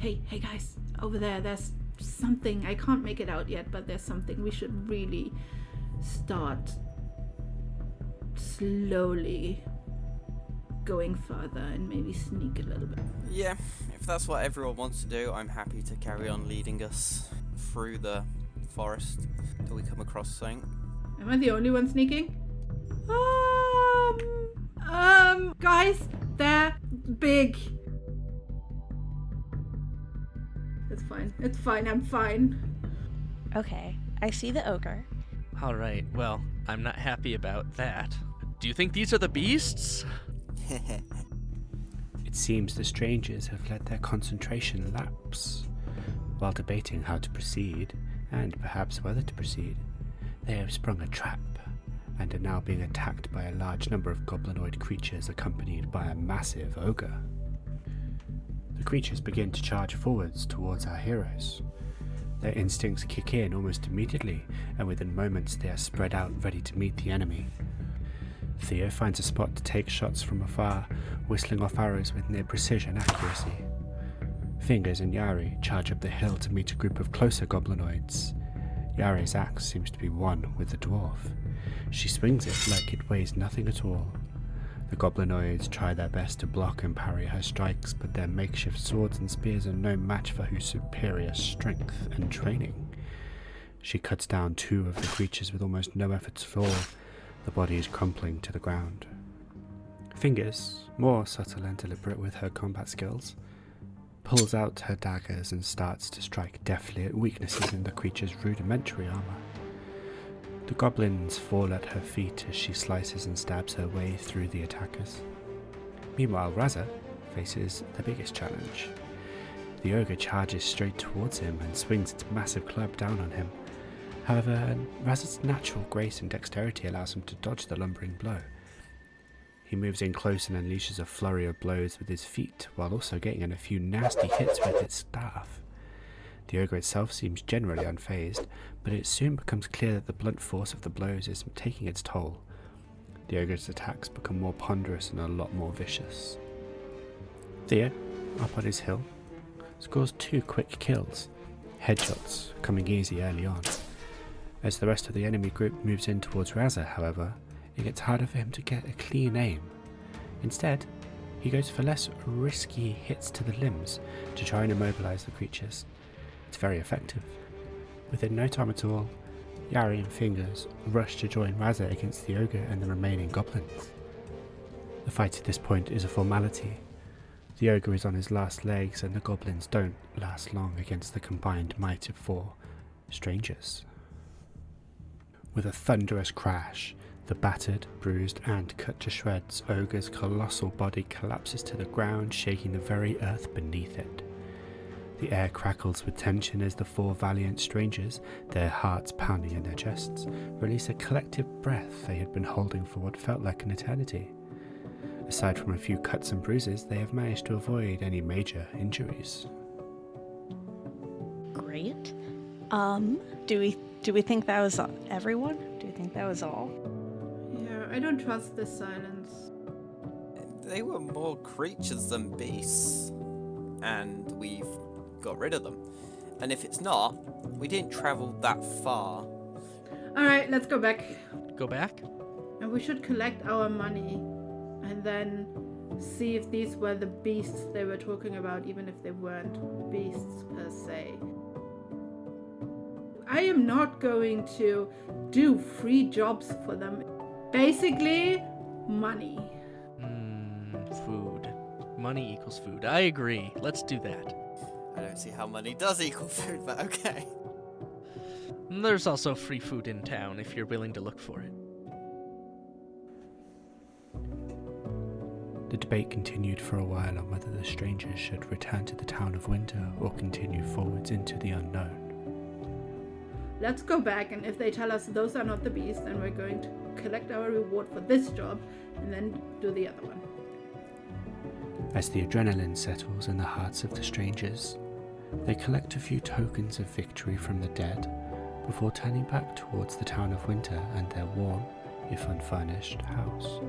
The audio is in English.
Hey guys, over there's something. I can't make it out yet, but there's something. We should really start slowly going further and maybe sneak a little bit. Yeah, if that's what everyone wants to do, I'm happy to carry on leading us through the forest till we come across something. Am I the only one sneaking? Guys, they're big. It's fine, I'm fine. Okay, I see the ogre. Alright, well, I'm not happy about that. Do you think these are the beasts? It seems the strangers have let their concentration lapse. While debating how to proceed, and perhaps whether to proceed, they have sprung a trap, and are now being attacked by a large number of goblinoid creatures accompanied by a massive ogre. The creatures begin to charge forwards towards our heroes. Their instincts kick in almost immediately, and within moments they are spread out ready to meet the enemy. Theo finds a spot to take shots from afar, whistling off arrows with near precision accuracy. Fingers and Yari charge up the hill to meet a group of closer goblinoids. Yari's axe seems to be one with the dwarf. She swings it like it weighs nothing at all. The goblinoids try their best to block and parry her strikes, but their makeshift swords and spears are no match for her superior strength and training. She cuts down two of the creatures with almost no effort at all. The body is crumpling to the ground. Fingers, more subtle and deliberate with her combat skills, pulls out her daggers and starts to strike deftly at weaknesses in the creature's rudimentary armor. The goblins fall at her feet as she slices and stabs her way through the attackers. Meanwhile, Raza faces the biggest challenge. The ogre charges straight towards him and swings its massive club down on him. However, Raza's natural grace and dexterity allows him to dodge the lumbering blow. He moves in close and unleashes a flurry of blows with his feet, while also getting in a few nasty hits with its staff. The ogre itself seems generally unfazed, but it soon becomes clear that the blunt force of the blows is taking its toll. The ogre's attacks become more ponderous and a lot more vicious. Theo, up on his hill, scores 2 quick kills, headshots coming easy early on. As the rest of the enemy group moves in towards Raza, however, it gets harder for him to get a clean aim. Instead, he goes for less risky hits to the limbs to try and immobilize the creatures. It's very effective. Within no time at all, Yari and Fingers rush to join Raza against the ogre and the remaining goblins. The fight at this point is a formality. The ogre is on his last legs and the goblins don't last long against the combined might of 4 strangers. With a thunderous crash, the battered, bruised and cut to shreds ogre's colossal body collapses to the ground, shaking the very earth beneath it. The air crackles with tension as the 4 valiant strangers, their hearts pounding in their chests, release a collective breath they had been holding for what felt like an eternity. Aside from a few cuts and bruises, they have managed to avoid any major injuries. Great. Do we think that was everyone? Do you think that was all? Yeah, I don't trust this silence. They were more creatures than beasts, and we've got rid of them. And if it's not, we didn't travel that far. Alright, let's go back. Go back? And we should collect our money and then see if these were the beasts they were talking about, even if they weren't beasts per se. I am not going to do free jobs for them. Basically, money. Food. Money equals food. I agree. Let's do that. I don't see how money does equal food, but okay. There's also free food in town if you're willing to look for it. The debate continued for a while on whether the strangers should return to the town of Winter or continue forwards into the unknown. Let's go back, and if they tell us those are not the beasts, then we're going to collect our reward for this job and then do the other one. As the adrenaline settles in the hearts of the strangers, they collect a few tokens of victory from the dead before turning back towards the town of Winter and their warm, if unfurnished, house.